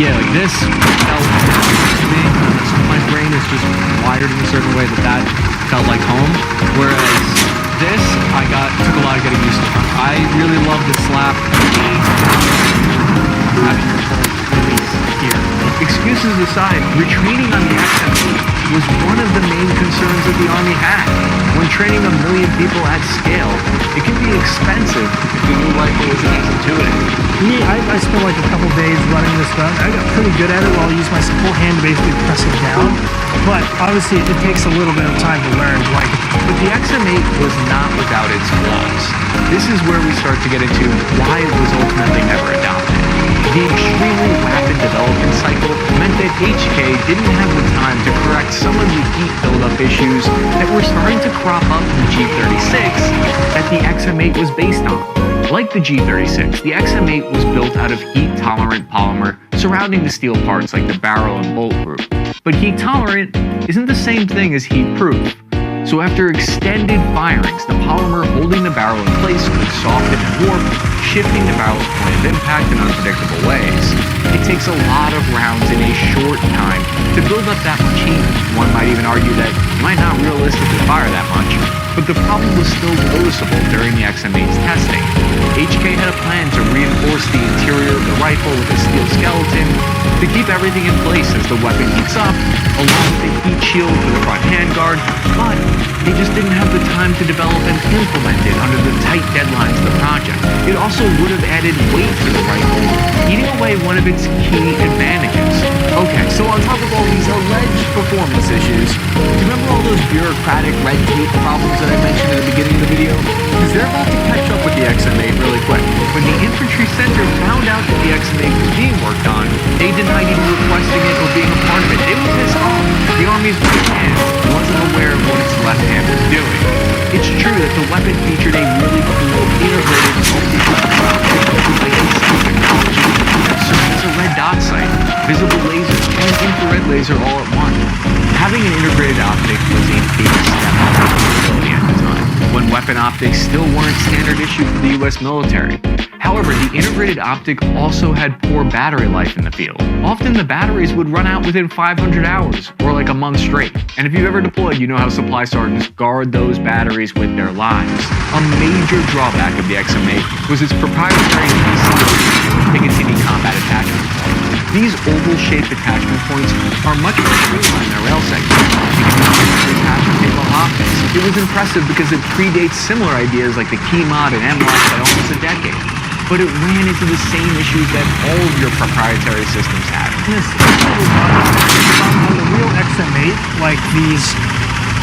Yeah, like this felt natural to me. My brain is just wired in a certain way that felt like home. Whereas this, took a lot of getting used to. I really love the slap. Having your full release here. Excuses aside, retreating on the XM8 was one of the main concerns that the Army had. When training 1 million people at scale, it can be expensive if the new rifle isn't as intuitive. Me, I spent like a couple days running this gun. I got pretty good at it where I'll use my full hand to basically press it down. But obviously it takes a little bit of time to learn. Like, but the XM8 was not without its flaws. This is where we start to get into why it was ultimately never adopted. The extremely rapid development cycle meant that HK didn't have the time to correct some of the heat buildup issues that were starting to crop up in the G36 that the XM8 was based on. Like the G36, the XM8 was built out of heat-tolerant polymer surrounding the steel parts like the barrel and bolt group. But heat-tolerant isn't the same thing as heat-proof. So after extended firings, the polymer holding the barrel in place could soften and warp, shifting the barrel's point of impact in unpredictable ways. It takes a lot of rounds in a short time to build up that much heat. One might even argue that you might not realistically fire that much, but the problem was still noticeable during the XM8's testing. HK had a plan to reinforce the interior of the rifle with a steel skeleton to keep everything in place as the weapon heats up, along with a heat shield for the front handguard, but they just didn't have the time to develop and implement it under the tight deadlines of the project. It also would have added weight to the rifle, eating away one of its key advantages. Okay, so on top of all these alleged performance issues, do you remember all those bureaucratic red tape problems that I mentioned at the beginning of the video? Because they're about to catch up with the XM8 really quick. When the infantry center found out that the XM8 was being worked on, they denied even requesting it or being a part of it. They were pissed off. The Army's right hand wasn't aware of what its left hand was doing. It's true that the weapon featured a really cool integrated technology that served as a red dot sight, visible laser, and an infrared laser all at once. Having an integrated optic was a big step at the time, when weapon optics still weren't standard issue for the US military. However, the integrated optic also had poor battery life in the field. Often the batteries would run out within 500 hours, or like a month straight. And if you've ever deployed, you know how supply sergeants guard those batteries with their lives. A major drawback of the XM8 was its proprietary Picatinny combat attachment point. These oval-shaped attachment points are much more streamlined than rail segments. You can use them to attach and tape off optics. It was impressive because it predates similar ideas like the key mod and M-lock by almost a decade. But it ran into the same issues that all of your proprietary systems had. On the real XM8, like these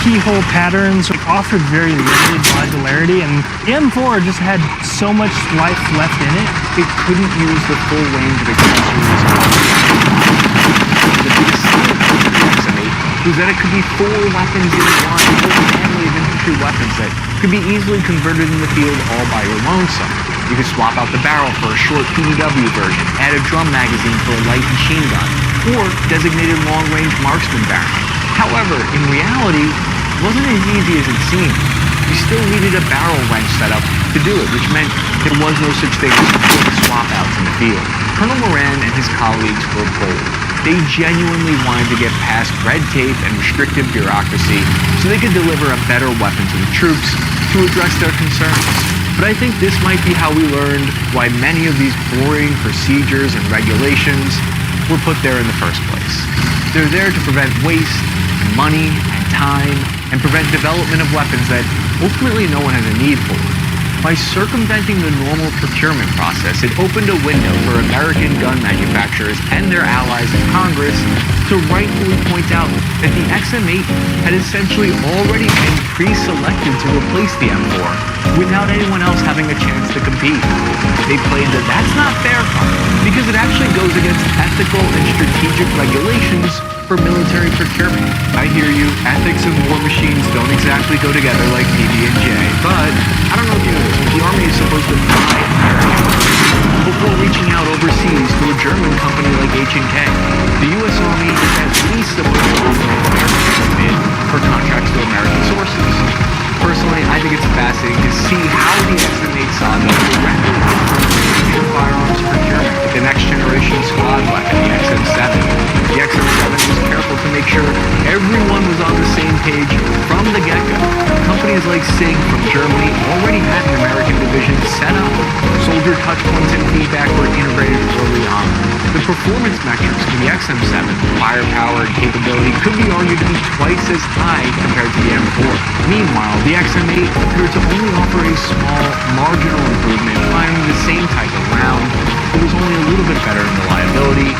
keyhole patterns offered very limited modularity, and the M4 just had so much life left in it. It couldn't use the full range of accessories. The biggest selling point of the XM8 was that it could be 4 weapons in one, a whole family of infantry weapons that could be easily converted in the field all by your lonesome. You could swap out the barrel for a short PDW version, add a drum magazine for a light machine gun, or designated long-range marksman barrel. However, in reality, it wasn't as easy as it seemed. You still needed a barrel wrench setup to do it, which meant there was no such thing as quick swap-outs in the field. Colonel Moran and his colleagues were bold. They genuinely wanted to get past red tape and restrictive bureaucracy so they could deliver a better weapon to the troops to address their concerns. But I think this might be how we learned why many of these boring procedures and regulations were put there in the first place. They're there to prevent waste, money, and time, and prevent development of weapons that ultimately no one has a need for. By circumventing the normal procurement process, it opened a window for American gun manufacturers and their allies in Congress to rightfully point out that the XM8 had essentially already been pre-selected to replace the M4 without anyone else having a chance to compete. They played the "that's not fair" card because it actually goes against ethical and strategic regulations for military procurement. I hear you, ethics and war machines don't exactly go together like PB&J, but I don't know if you know this, but the Army is supposed to buy American before reaching out overseas to a German company like H&K. The U.S. Army is at least supposed to offer American bid for contracts to American sources. Personally, I think it's fascinating to see how the XM8 saga directly influenced future firearms procurement with the next generation squad weapon, the SIG from Germany already had an American division set up. Soldier touchpoints and feedback were integrated early on. The performance metrics for the XM7, firepower and capability, could be argued to be twice as high compared to the M4. Meanwhile, the XM8 appeared to only offer a small, marginal improvement, firing the same type of round. It was only a little bit better in reliability,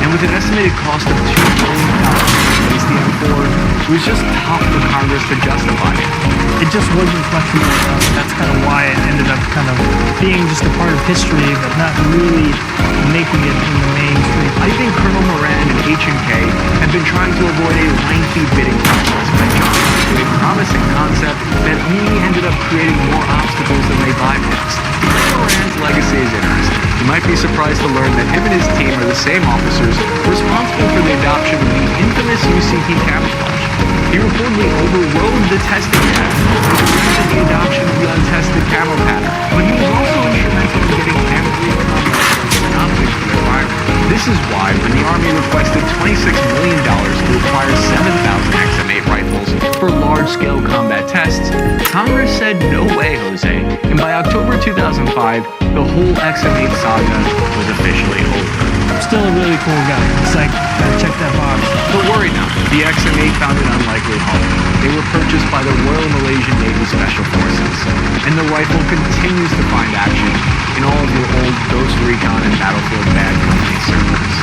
and with an estimated cost of $2 billion to replace the M4, it was just tough for Congress to justify it. It just wasn't flexible enough. That's kind of why it ended up kind of being just a part of history, but not really making it in the mainstream. I think Colonel Moran and H&K have been trying to avoid a lengthy bidding process by jumping into a promising concept that only ended up creating more obstacles than they bypassed. Moran's legacy is interesting. You might be surprised to learn that him and his team are the same officers responsible for the adoption of the infamous UCP camouflage. He reportedly overrode the testing pattern and directed the adoption of the untested camo pattern, but he was also instrumental in getting M3 optics for their firearm. This is why, when the Army requested $26 million to acquire 7,000 XM8 rifles for large-scale combat tests, Congress said, "No way, Jose," and by October 2005, the whole XM8 saga was officially over. Still a really cool guy. It's like, gotta check that box. But worry not, the XM8 found an unlikely home. They were purchased by the Royal Malaysian Navy Special Forces, and the rifle continues to find action in all of your old Ghost Recon and Battlefield Bad Company servers.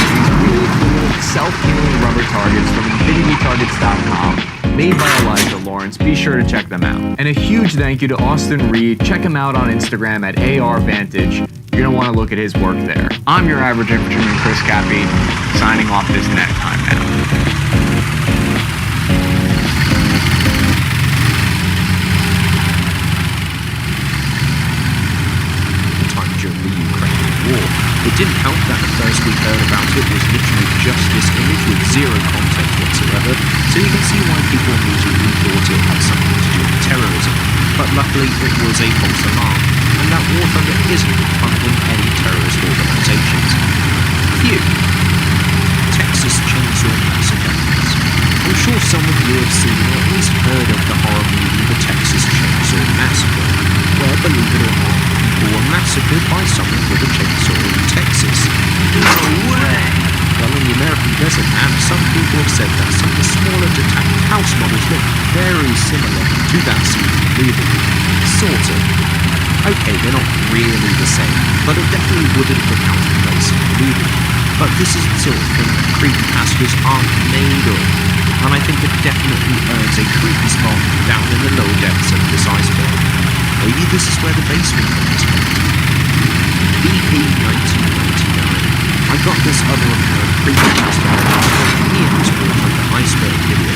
These really cool self-healing rubber targets from infinitytargets.com, made by Elijah Lawrence. Be sure to check them out. And a huge thank you to Austin Reed. Check him out on Instagram at ARVantage. You're going to want to look at his work there. I'm your average infantryman, Chris Cappy, signing off this net time now. Time during the Ukrainian war. It didn't help that the first we heard about it was literally just this image with zero context whatsoever, so you can see why people immediately thought it had something to do with terrorism. But luckily it was a false alarm, and that War Thunder isn't funding any terrorist organizations. Phew. Texas Chainsaw Massacre. I'm sure some of you have seen or at least heard of the horror movie The Texas Chainsaw Massacre, where, believe it or not, people were massacred by someone with a chainsaw in Texas. No way! Well, in the American desert, and some people have said that some of the smaller detached house models look very similar to that scene in the movie. Sort of. Okay, they're not really the same, but it definitely wouldn't look out of place in the movie. But this is the sort of thing that creepypastas aren't made of, and I think it definitely earns a creepy spot down in the lower depths of this iceberg. Maybe this is where the basement comes from. BP 1999. I got this other apparent creepypasta from Ian's War Thunder Iceberg video.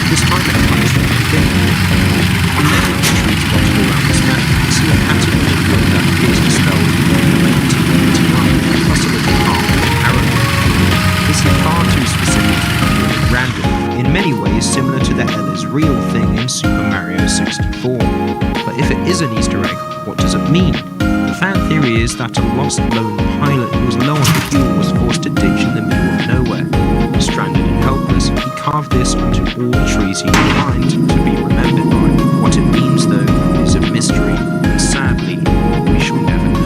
This time it comes from a thing. On many trees dotted around this map, you can see a pattern of wood that appears to spell 1999, plus a little heart and arrow. This is far too specific to be purely random, in many ways similar to the hell is real thing in Super Mario 64. But if it is an Easter egg, what does it mean? The fan theory is that a lost lone pilot who was low on fuel was forced to ditch in the middle of nowhere. Stranded and helpless, he carved this onto all the trees he could find to be remembered by. What it means, though, is a mystery, and sadly, we shall never know.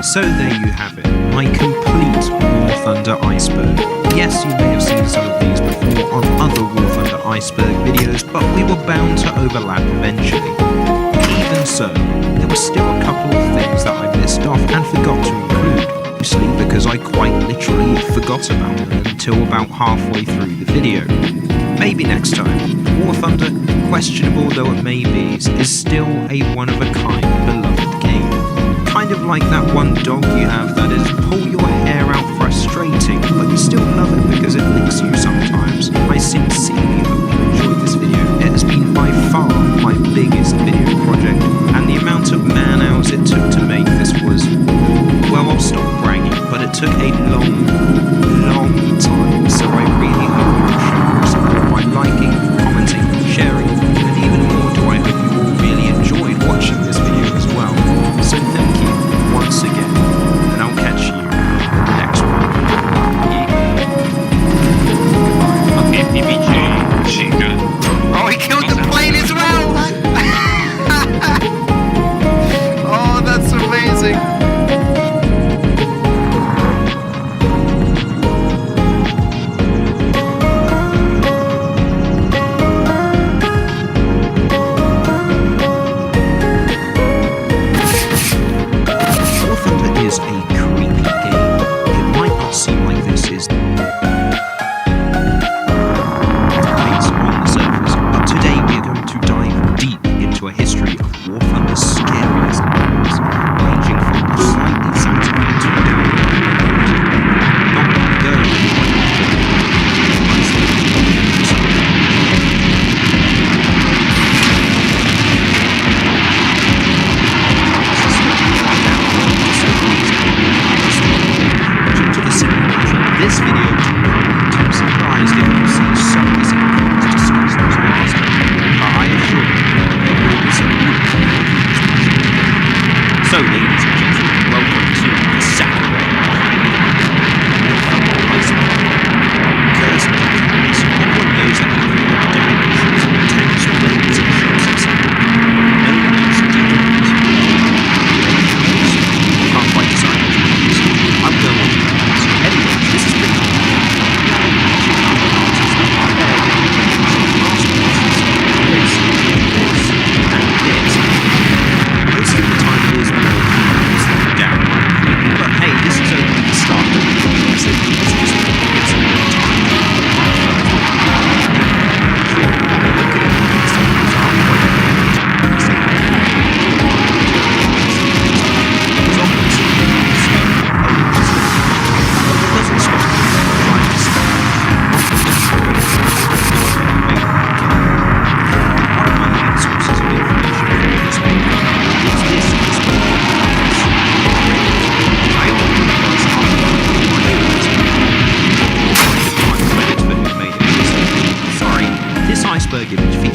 So there you have it, my complete War Thunder iceberg. Yes, you may have seen some of these before on other War Thunder iceberg videos, but we were bound to overlap eventually. Even so, there were still a couple of things that I missed off and forgot to include, mostly because I quite literally forgot about them until about halfway through the video. Maybe next time. War Thunder, questionable though it may be, is still a one-of-a-kind beloved game. Kind of like that one dog you have that is pull your hair out frustrating, but you still love it because it licks you sometimes. I sincerely hope you enjoyed this video. It has been by far my biggest video project, and the amount of man-hours it took to make this was, well, I'll stop bragging, but it took a long time, so I really hope you will show your support by liking, commenting, sharing, and even more do I hope you all really enjoyed watching this video as well. So thank you once again, and I'll catch you in the next one. Yeah.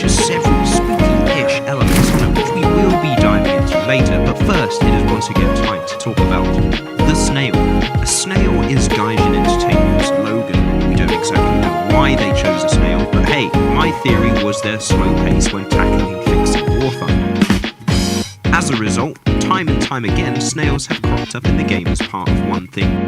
features several spooky-ish elements on it, which we will be diving into later, but first it is once again time to talk about the snail. A snail is Gaijin Entertainment's slogan. We don't exactly know why they chose a snail, but hey, my theory was their slow pace when tackling fixing War Thunder. As a result, time and time again, snails have cropped up in the game as part of one thing